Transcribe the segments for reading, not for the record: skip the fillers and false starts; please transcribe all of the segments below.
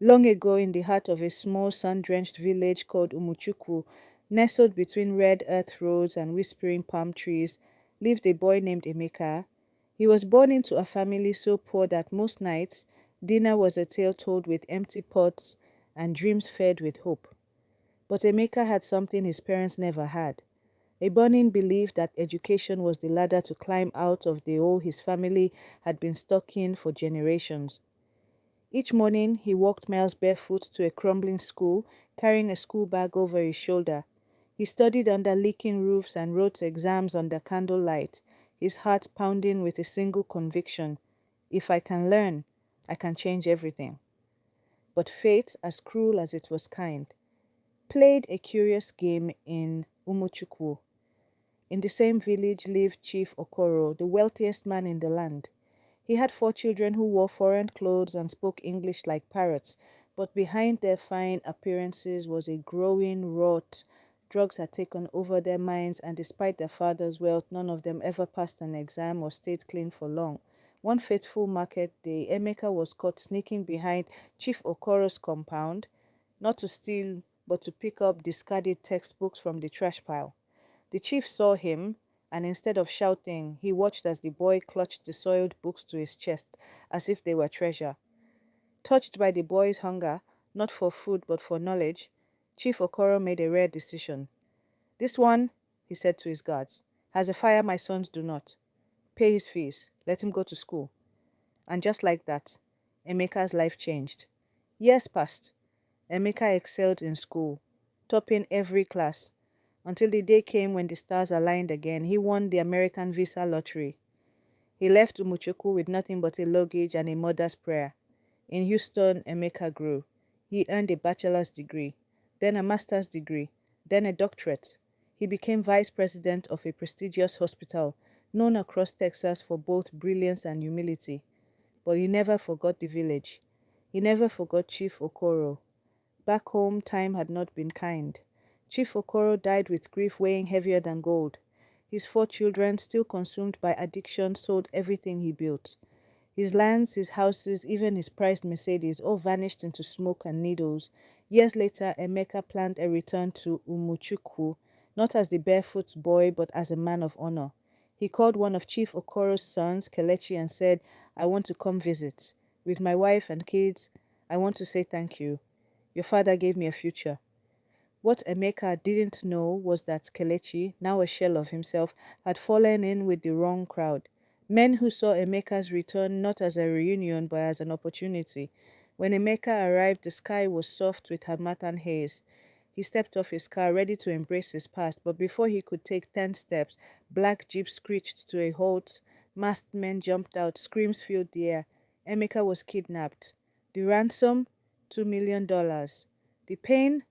Long ago, in the heart of a small sun-drenched village called Umuchukwu, nestled between red earth roads and whispering palm trees, lived a boy named Emeka. He was born into a family so poor that most nights, dinner was a tale told with empty pots and dreams fed with hope. But Emeka had something his parents never had: a burning belief that education was the ladder to climb out of the hole his family had been stuck in for generations. Each morning he walked miles barefoot to a crumbling school, carrying a school bag over his shoulder. He studied under leaking roofs and wrote exams under candlelight, his heart pounding with a single conviction: if I can learn, I can change everything. But fate, as cruel as it was kind, played a curious game in Umuchukwu. In the same village lived Chief Okoro, the wealthiest man in the land. He had 4 children who wore foreign clothes and spoke English like parrots, but behind their fine appearances was a growing rot. Drugs had taken over their minds, and despite their father's wealth, none of them ever passed an exam or stayed clean for long. One fateful market day, Emeka was caught sneaking behind Chief Okoro's compound, not to steal, but to pick up discarded textbooks from the trash pile. The chief saw him, and instead of shouting, he watched as the boy clutched the soiled books to his chest as if they were treasure. Touched by the boy's hunger, not for food but for knowledge, Chief Okoro made a rare decision. "This one," he said to his guards, "has a fire my sons do not. Pay his fees. Let him go to school." And just like that, Emeka's life changed. Years passed. Emeka excelled in school, topping every class, until the day came when the stars aligned again. He won the American visa lottery. He left Umuchukwu with nothing but a luggage and a mother's prayer. In Houston, Emeka grew. He earned a bachelor's degree, then a master's degree, then a doctorate. He became vice president of a prestigious hospital, known across Texas for both brilliance and humility. But he never forgot the village. He never forgot Chief Okoro. Back home, time had not been kind. Chief Okoro died with grief weighing heavier than gold. His 4 children, still consumed by addiction, sold everything he built. His lands, his houses, even his prized Mercedes all vanished into smoke and needles. Years later, Emeka planned a return to Umuchukwu, not as the barefoot boy, but as a man of honor. He called one of Chief Okoro's sons, Kelechi, and said, "I want to come visit. With my wife and kids, I want to say thank you. Your father gave me a future." What Emeka didn't know was that Kelechi, now a shell of himself, had fallen in with the wrong crowd. Men who saw Emeka's return not as a reunion but as an opportunity. When Emeka arrived, the sky was soft with harmattan haze. He stepped off his car, ready to embrace his past, but before he could take 10 steps, black jeep screeched to a halt, masked men jumped out, screams filled the air. Emeka was kidnapped. The ransom? $2 million. The pain?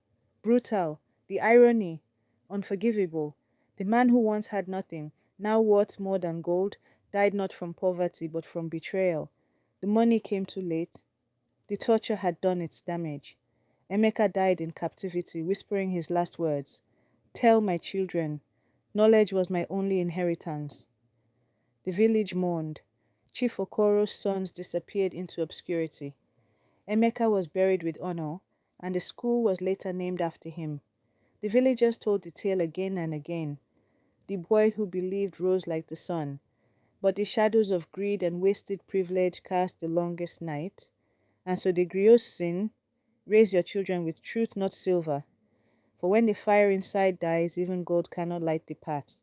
Brutal. The irony? Unforgivable. The man who once had nothing, now worth more than gold, died not from poverty but from betrayal. The money came too late. The torture had done its damage. Emeka died in captivity, whispering his last words: "Tell my children, knowledge was my only inheritance." The village mourned. Chief Okoro's sons disappeared into obscurity. Emeka was buried with honor, and the school was later named after him. The villagers told the tale again and again. The boy who believed rose like the sun, but the shadows of greed and wasted privilege cast the longest night. And so the griots sing, "Raise your children with truth, not silver. For when the fire inside dies, even gold cannot light the path."